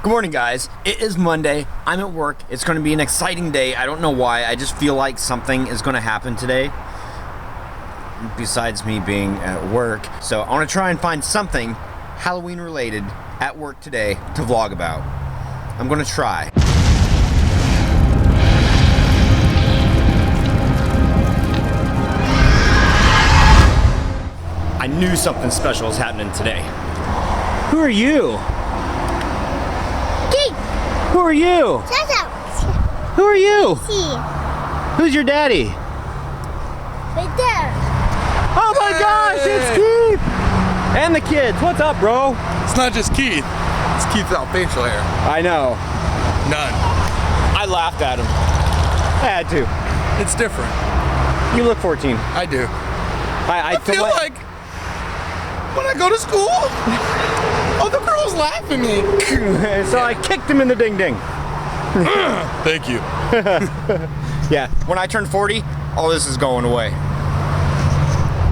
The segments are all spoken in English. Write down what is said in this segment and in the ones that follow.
Good morning, guys. It is Monday. I'm at work. It's going to be an exciting day. I don't know why. I just feel like something is going to happen today besides me being at work. So I want to try and find something Halloween related at work today to vlog about. I'm going to try. I knew something special was happening today. Who are you? Who are you? Who are you? Who's your daddy? Right there. Oh my gosh, it's Keith! And the kids. What's up, bro? It's not just Keith. It's Keith without facial hair. I know. None. I laughed at him. I had to. It's different. You look 14. I do. I feel like when I go to school, all the girls laugh at me. So I kicked him in the ding ding. Thank you. Yeah, when I turn 40, all this is going away.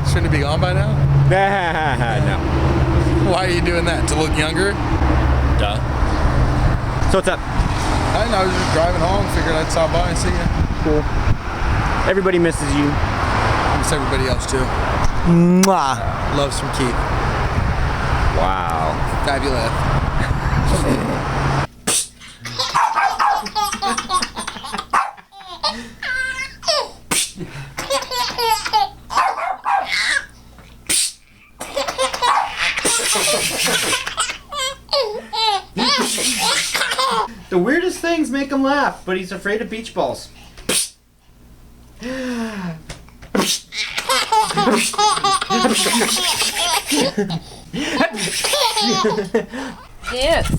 Shouldn't it be gone by now? No. Why are you doing that? To look younger? Duh. So what's up? I know, I was just driving home, figured I'd stop by and see you. Cool. Everybody misses you. I miss everybody else too. Mwah. Love some Keith. Wow. Fabulous. The weirdest things make him laugh, but he's afraid of beach balls. Dance.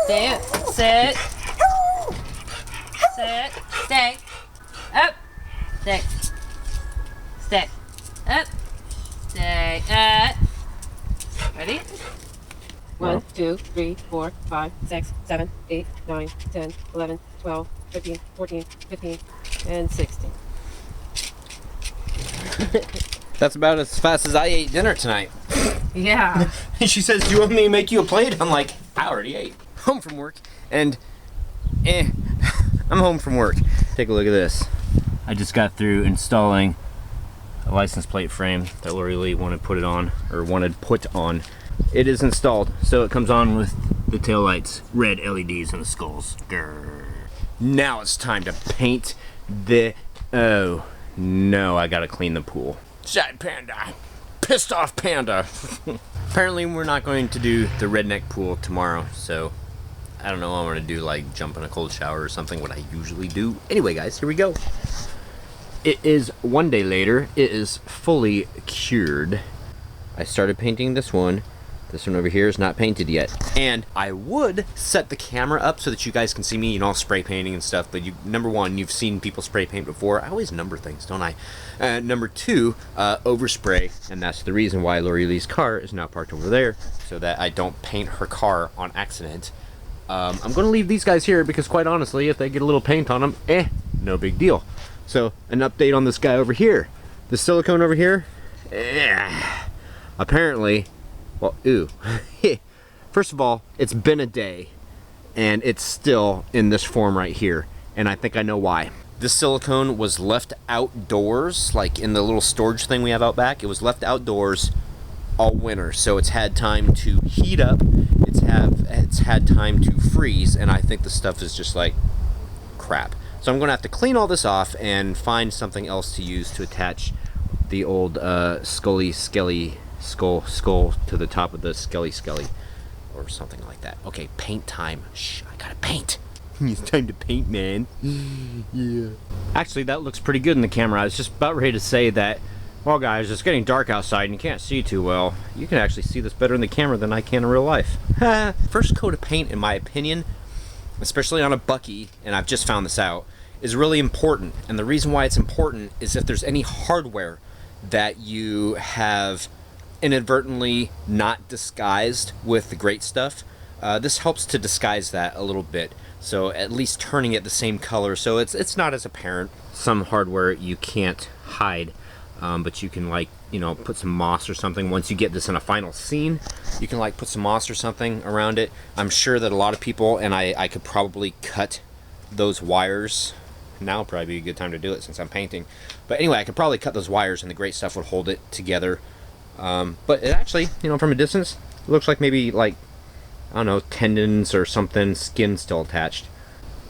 Dance. Sit. Sit. Stay. Up. Stay. Stay. Up. Stay. Ready? 1, 2, 3, 4, 5, 6, 7, 8, 9, 10, 11, 12, 13, 14, 15, and 16. That's about as fast as I ate dinner tonight. Yeah. She says, do you want me to make you a plate? I'm like, I already ate. Home from work, and I'm home from work. Take a look at this. I just got through installing a license plate frame that Lori Lee wanted put on. It is installed, so it comes on with the taillights, red LEDs, and the skulls. Grrr. Now it's time to paint the... Oh, no, I gotta clean the pool. Sad panda. Pissed off panda. Apparently we're not going to do the redneck pool tomorrow, so I don't know, I'm gonna do like jump in a cold shower or something, what I usually do. Anyway guys, here we go. It is one day later. It is fully cured. I started painting this one. This one over here is not painted yet. And I would set the camera up so that you guys can see me, you know, spray painting and stuff, but number one, you've seen people spray paint before. I always number things, don't I? Number two, overspray, and that's the reason why Lori Lee's car is now parked over there, so that I don't paint her car on accident. I'm gonna leave these guys here because quite honestly, if they get a little paint on them, no big deal. So, an update on this guy over here. The silicone over here, apparently, well, ooh. First of all, it's been a day, and it's still in this form right here, and I think I know why. This silicone was left outdoors, like in the little storage thing we have out back. It was left outdoors all winter, so it's had time to heat up, it's had time to freeze, and I think the stuff is just like crap. So I'm gonna have to clean all this off and find something else to use to attach the old skull to the top of the skelly or something like that. Okay, paint time. Shh, I gotta paint. It's time to paint, man. Yeah. Actually, that looks pretty good in the camera. I was just about ready to say that, well guys, it's getting dark outside and you can't see too well. You can actually see this better in the camera than I can in real life. First coat of paint, in my opinion, especially on a Bucky, and I've just found this out, is really important. And the reason why it's important is if there's any hardware that you have inadvertently not disguised with the great stuff, this helps to disguise that a little bit. So at least turning it the same color so it's not as apparent. Some hardware you can't hide. but you can like, you know, put some moss or something. Once you get this in a final scene, you can like put some moss or something around it. I'm sure that a lot of people, and I could probably cut those wires. Now would probably be a good time to do it since I'm painting. But anyway, I could probably cut those wires and the great stuff would hold it together. But it actually, you know, from a distance, it looks like maybe like, I don't know, tendons or something, skin still attached.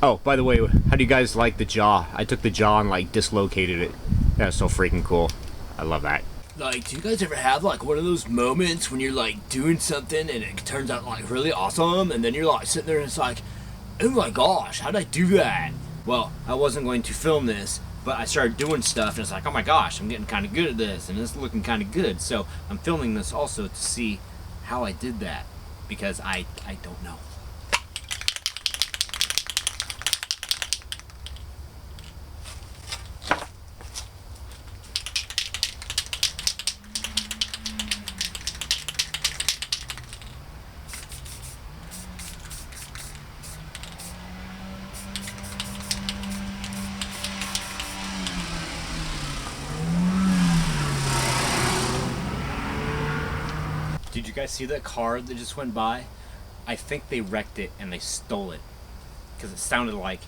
Oh, by the way, how do you guys like the jaw? I took the jaw and like dislocated it. That's so freaking cool. I love that. Like, do you guys ever have like one of those moments when you're like doing something and it turns out like really awesome, and then you're like sitting there and it's like, oh my gosh, how did I do that? Well, I wasn't going to film this, but I started doing stuff and it's like, oh my gosh, I'm getting kind of good at this and it's looking kind of good. So I'm filming this also to see how I did that, because I don't know. Did you guys see that car that just went by? I think they wrecked it and they stole it, because it sounded like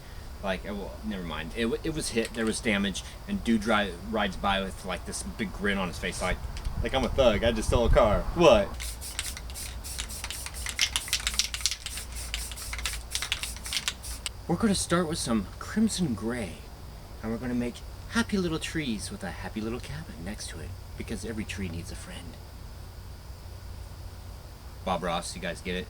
well, never mind. It was hit, there was damage, and dude rides by with like this big grin on his face, like I'm a thug, I just stole a car. What? We're gonna start with some crimson gray, and we're gonna make happy little trees with a happy little cabin next to it, because every tree needs a friend. Bob Ross, you guys get it?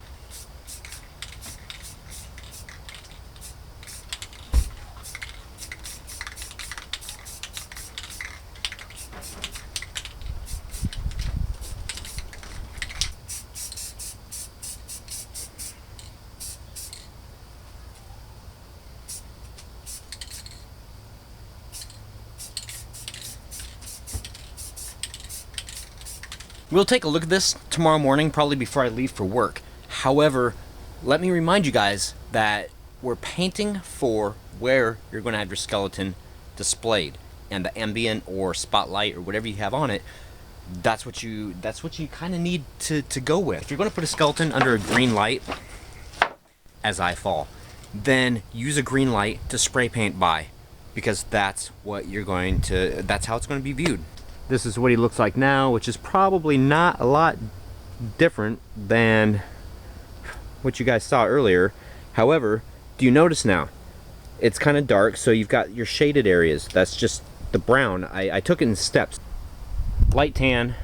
We'll take a look at this tomorrow morning, probably before I leave for work. However, let me remind you guys that we're painting for where you're going to have your skeleton displayed, and the ambient or spotlight or whatever you have on it, that's what you kind of need to go with. If you're going to put a skeleton under a green light, as I fall, then use a green light to spray paint by, because that's what you're going to, that's how it's going to be viewed. This is what he looks like now, which is probably not a lot different than what you guys saw earlier. However, do you notice now? It's kind of dark, so you've got your shaded areas. That's just the brown. I took it in steps. Light tan,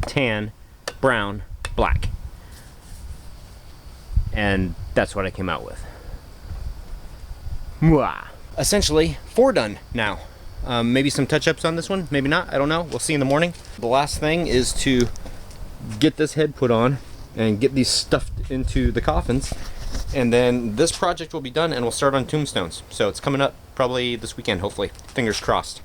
tan, brown, black. And that's what I came out with. Mwah. Essentially, 4 done now. Maybe some touch-ups on this one, maybe not, I don't know. We'll see in the morning. The last thing is to get this head put on and get these stuffed into the coffins, and then this project will be done and we'll start on tombstones. So it's coming up probably this weekend, hopefully. Fingers crossed.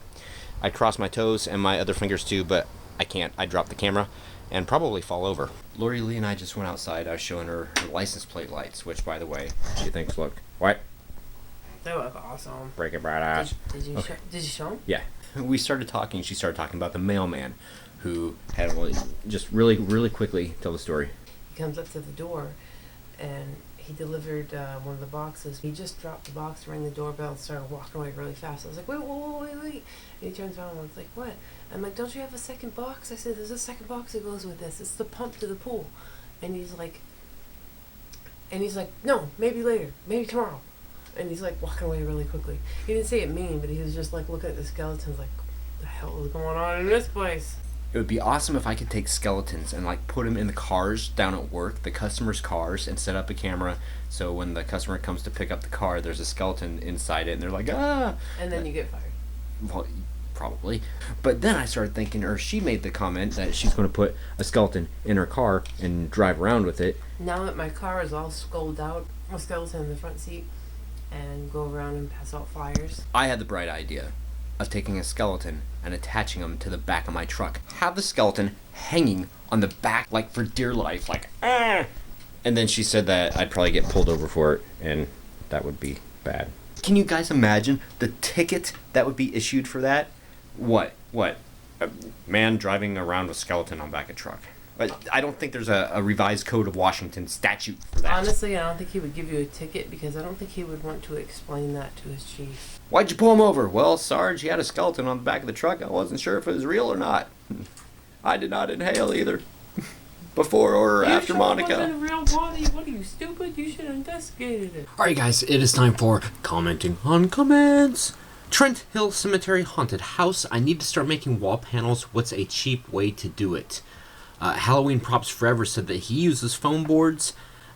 I crossed my toes and my other fingers too, but I can't. I dropped the camera and probably fall over. Lori Lee and I just went outside. I was showing her license plate lights, which, by the way, she thinks look what? They look awesome. Break it right out. Did you show them? Yeah. We started talking. She started talking about the mailman who had just really quickly tell the story. He comes up to the door and he delivered one of the boxes. He just dropped the box, rang the doorbell, and started walking away really fast. I was like, wait. And he turns around and I was like, what? I'm like, don't you have a second box? I said, there's a second box that goes with this. It's the pump to the pool. And he's like, no, maybe later, maybe tomorrow. And he's like walking away really quickly. He didn't say it mean, but he was just like looking at the skeletons like, what the hell is going on in this place? It would be awesome if I could take skeletons and like put them in the cars down at work, the customers' cars, and set up a camera so when the customer comes to pick up the car, there's a skeleton inside it and they're like, ah! And then you get fired. Well, probably. But then I started thinking, or she made the comment that she's going to put a skeleton in her car and drive around with it. Now that my car is all sculled out, a skeleton in the front seat, and go around and pass out flyers. I had the bright idea of taking a skeleton and attaching them to the back of my truck. Have the skeleton hanging on the back, like for dear life, like, ah! And then she said that I'd probably get pulled over for it, and that would be bad. Can you guys imagine the ticket that would be issued for that? What? A man driving around with skeleton on back of truck. But I don't think there's a revised code of Washington statute for that. Honestly, I don't think he would give you a ticket because I don't think he would want to explain that to his chief. Why'd you pull him over? Well, Sarge, he had a skeleton on the back of the truck. I wasn't sure if it was real or not. I did not inhale either. Before or after Monica. It wasn't a real body. What are you, stupid? You should have investigated it. Alright guys, it is time for commenting on comments. Trent Hill Cemetery Haunted House. I need to start making wall panels. What's a cheap way to do it? Halloween Props Forever said that he uses foam boards.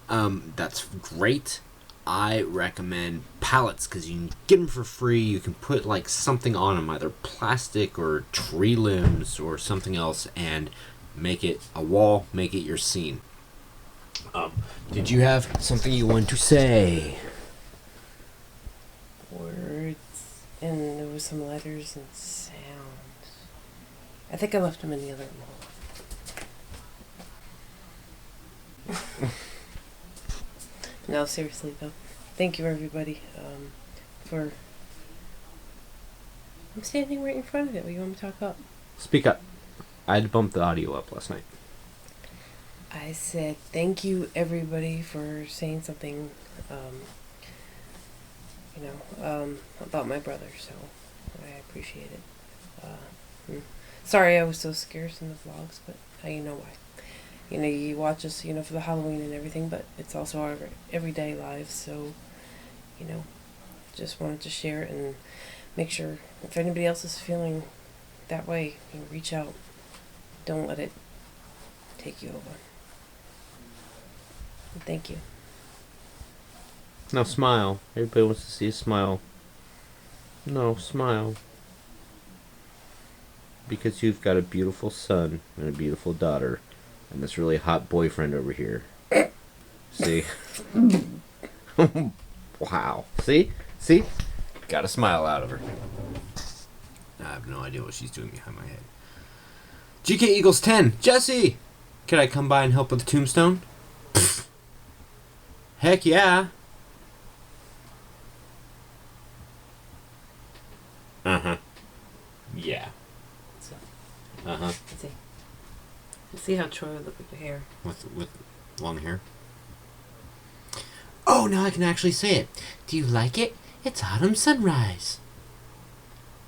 That's great. I recommend pallets because you can get them for free. You can put like something on them, either plastic or tree limbs or something else, and make it a wall, make it your scene. Did you have something you want to say? Words, and there was some letters and sounds. I think I left them in the other room. No, seriously though. Thank you everybody for... I'm standing right in front of it. What, you want me to talk up? Speak up. I had to bump the audio up last night. I said thank you everybody for saying something, about my brother, so I appreciate it. Sorry I was so scarce in the vlogs, but you know why. You know, you watch us, for the Halloween and everything, but it's also our everyday lives, so, just wanted to share it and make sure if anybody else is feeling that way, reach out. Don't let it take you over. And thank you. Now smile. Everybody wants to see a smile. No, smile. Because you've got a beautiful son and a beautiful daughter. And this really hot boyfriend over here. See? Wow. See? See? Got a smile out of her. I have no idea what she's doing behind my head. GK Eagles 10. Jesse! Can I come by and help with the tombstone? Heck yeah. Uh-huh. Yeah. So, Uh-huh. let's see. Let's see how Troy would look with the hair. With long hair? Oh, now I can actually say it. Do you like it? It's autumn sunrise.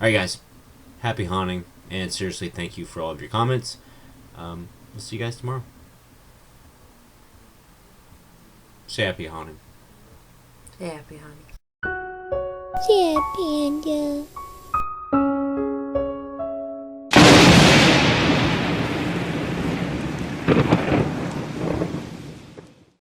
Alright, guys. Happy haunting. And seriously, thank you for all of your comments. We'll see you guys tomorrow. Say happy haunting. Happy honey. Yeah, Panda.